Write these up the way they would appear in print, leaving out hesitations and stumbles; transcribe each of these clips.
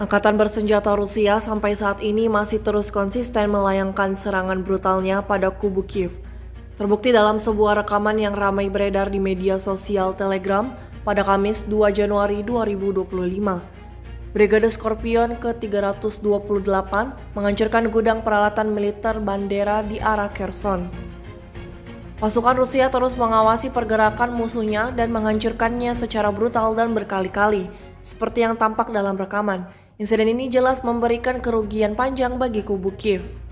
Angkatan bersenjata Rusia sampai saat ini masih terus konsisten melayangkan serangan brutalnya pada kubu Kiev. Terbukti dalam sebuah rekaman yang ramai beredar di media sosial Telegram pada Kamis 2 Januari 2025. Brigade Scorpion ke-328 menghancurkan gudang peralatan militer Bandera di arah Kherson. Pasukan Rusia terus mengawasi pergerakan musuhnya dan menghancurkannya secara brutal dan berkali-kali, seperti yang tampak dalam rekaman. Insiden ini jelas memberikan kerugian panjang bagi kubu Kiev.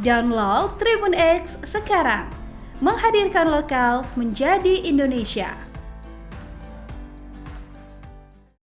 Download Tribun X sekarang, menghadirkan lokal menjadi Indonesia.